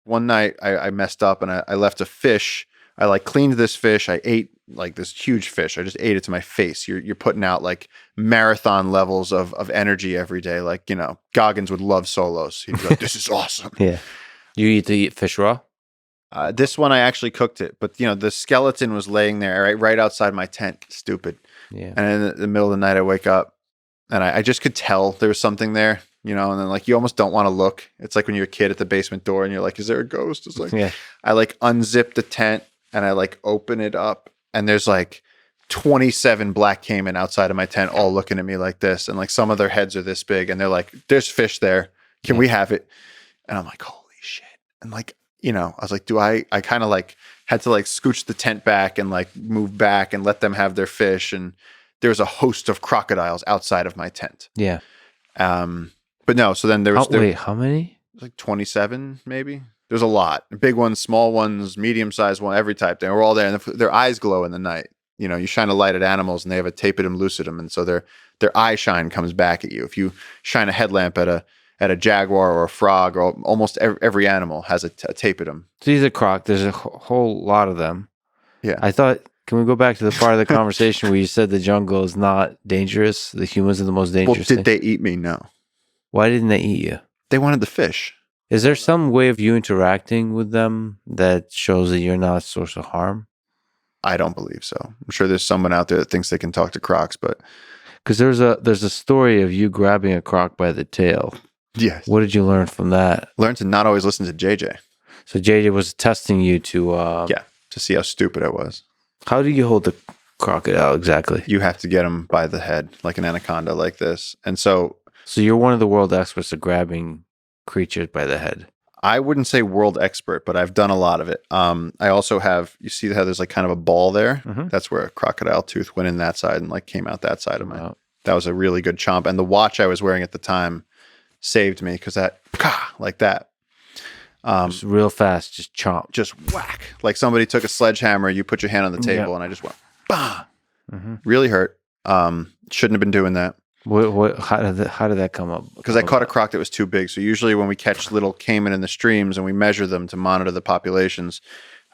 One night I messed up and I left a fish. I like cleaned this fish. I ate like this huge fish. I just ate it to my face. You're putting out like marathon levels of energy every day. Like, Goggins would love solos. He'd be like, this is awesome. Yeah. You eat fish raw? This one I actually cooked it, but the skeleton was laying there right outside my tent. Stupid. Yeah. And in the middle of the night I wake up and I just could tell there was something there, and then like you almost don't want to look. It's like when you're a kid at the basement door and you're like, is there a ghost? It's like, yeah. I like unzip the tent and I like open it up and there's like 27 black caiman outside of my tent all looking at me like this. And like some of their heads are this big and they're like, there's fish there. Can we have it? And I'm like, holy shit. And like, I was like, I kind of like had to like scooch the tent back and like move back and let them have their fish. And there was a host of crocodiles outside of my tent. Yeah. But no, so then there was... Wait, how many? Like 27 maybe. There's a lot. Big ones, small ones, medium-sized one, every type. They were all there. And their eyes glow in the night. You shine a light at animals and they have a tapetum lucidum. And so their eye shine comes back at you. If you shine a headlamp at a jaguar or a frog, or almost every animal has a tapetum. So these are croc. There's a whole lot of them. Yeah. I thought, can we go back to the part of the conversation where you said the jungle is not dangerous? The humans are the most dangerous Well, did they eat me? No. Why didn't they eat you? They wanted the fish. Is there some way of you interacting with them that shows that you're not a source of harm? I don't believe so. I'm sure there's someone out there that thinks they can talk to crocs, but... Because there's a story of you grabbing a croc by the tail. Yes. What did you learn from that? Learn to not always listen to JJ. So JJ was testing you to... to see how stupid I was. How do you hold the crocodile exactly? You have to get him by the head, like an anaconda, like this. And so... So you're one of the world experts at grabbing creatures by the head. I wouldn't say world expert, but I've done a lot of it. I also have, you see how there's like kind of a ball there? Mm-hmm. That's where a crocodile tooth went in that side and like came out that side of mine. Wow. That was a really good chomp. And the watch I was wearing at the time saved me because that, like that. Just real fast, just chomp. Just whack. Like somebody took a sledgehammer, you put your hand on the table and I just went, bah. Mm-hmm. Really hurt. Shouldn't have been doing that. How did that come up? Because I caught a croc that was too big. So usually when we catch little caiman in the streams and we measure them to monitor the populations,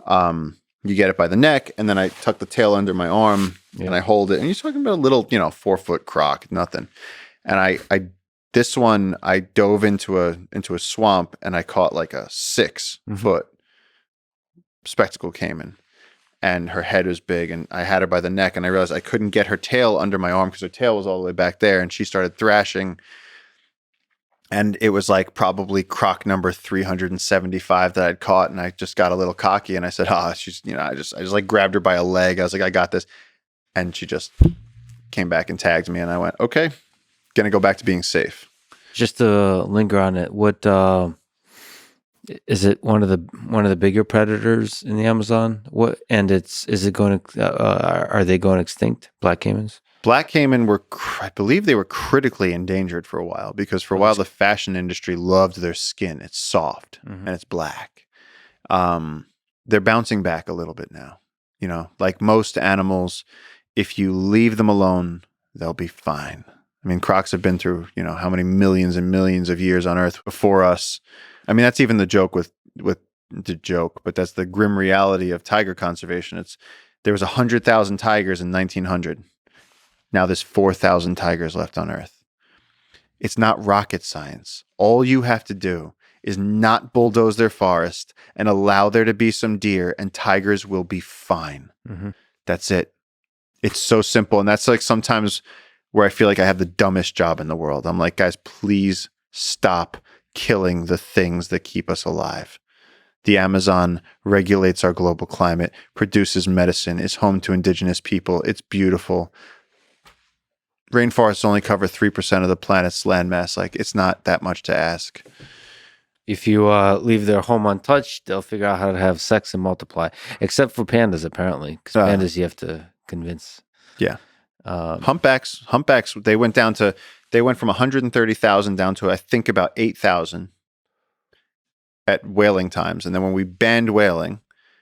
you get it by the neck, and then I tuck the tail under my arm and I hold it. And you're talking about a little, 4-foot croc, nothing. And this one I dove into a swamp and I caught like a 6-foot spectacled caiman. And her head was big, and I had her by the neck, and I realized I couldn't get her tail under my arm because her tail was all the way back there, and she started thrashing. And it was like probably croc number 375 that I'd caught, and I just got a little cocky, and I said, she's, I just like grabbed her by a leg. I was like, I got this. And she just came back and tagged me, and I went, okay, gonna go back to being safe. Just to linger on it, what... Is it one of the bigger predators in the Amazon? What and is it going to? Are they going extinct? Black caimans. Black caiman I believe they were critically endangered for a while because for a while the fashion industry loved their skin. It's soft and it's black. They're bouncing back a little bit now. Like most animals, if you leave them alone, they'll be fine. I mean, crocs have been through how many millions and millions of years on Earth before us. I mean, that's even the joke with the joke, but that's the grim reality of tiger conservation. There was 100,000 tigers in 1900. Now there's 4,000 tigers left on Earth. It's not rocket science. All you have to do is not bulldoze their forest and allow there to be some deer, and tigers will be fine. Mm-hmm. That's it. It's so simple. And that's like sometimes where I feel like I have the dumbest job in the world. I'm like, guys, please stop killing the things that keep us alive. The Amazon regulates our global climate, produces medicine, is home to indigenous people. It's beautiful. Rainforests only cover 3% of the planet's landmass. Like, it's not that much to ask. If you leave their home untouched, they'll figure out how to have sex and multiply. Except for pandas, apparently. Because pandas you have to convince. Yeah. Humpbacks, they went from 130,000 down to, I think, about 8,000 at whaling times. And then when we banned whaling,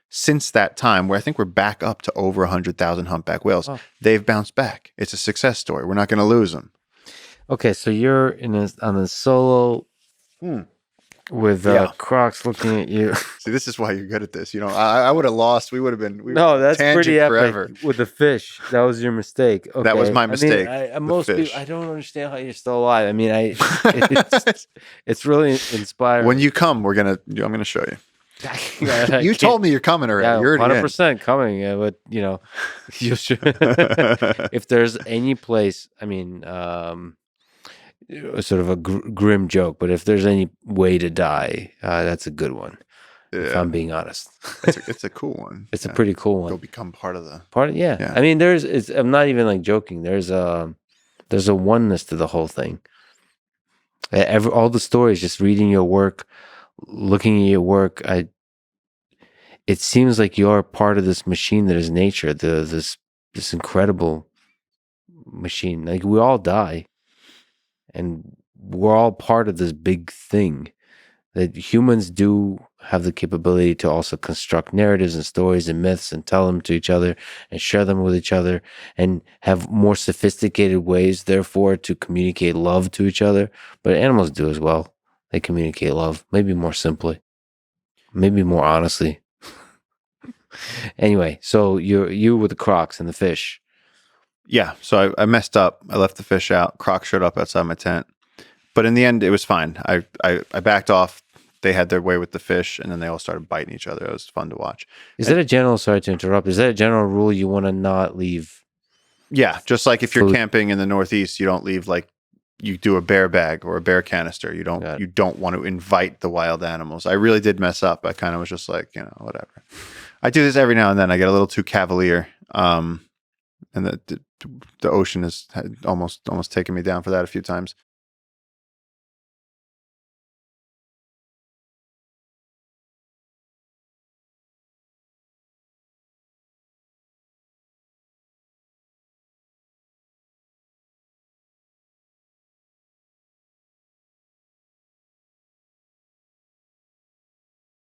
since that time, where I think we're back up to over 100,000 humpback whales, they've bounced back. It's a success story. We're not going to lose them. Okay, so you're on a solo with Yeah. Crocs looking at you. See, this is why you're good at this. I would have lost. We would have been. No, that's pretty epic forever. with the fish. That was your mistake. Okay. That was my mistake. I mean, the most fish. people, I don't understand how you're still alive. I mean, it's really inspiring. When you come, I'm gonna show you. Yeah, You told me you're coming already. Yeah, You're 100% coming. But you should. If there's any place, I mean, sort of a grim joke, but if there's any way to die, that's a good one. Yeah. If I'm being honest, it's a cool one. It's a pretty cool one. Go become part of the Yeah. I mean, I'm not even like joking. There's a oneness to the whole thing. All the stories, just reading your work, looking at your work, it seems like you're part of this machine that is nature. This incredible machine. Like, we all die, and we're all part of this big thing. That humans do have the capability to also construct narratives and stories and myths and tell them to each other and share them with each other and have more sophisticated ways, therefore, to communicate love to each other. But animals do as well. They communicate love, maybe more simply, maybe more honestly. Anyway, so you with the Crocs and the fish. Yeah, so I messed up. I left the fish out. Crocs showed up outside my tent. But in the end, it was fine. I backed off. They had their way with the fish, and then they all started biting each other. It was fun to watch. Sorry to interrupt, is that a general rule you want to not leave? Yeah, just like if you're camping in the Northeast, you don't leave, like, you do a bear bag or a bear canister. You don't want to invite the wild animals. I really did mess up. I kind of was just like, whatever. I do this every now and then. I get a little too cavalier. And the ocean has almost taken me down for that a few times.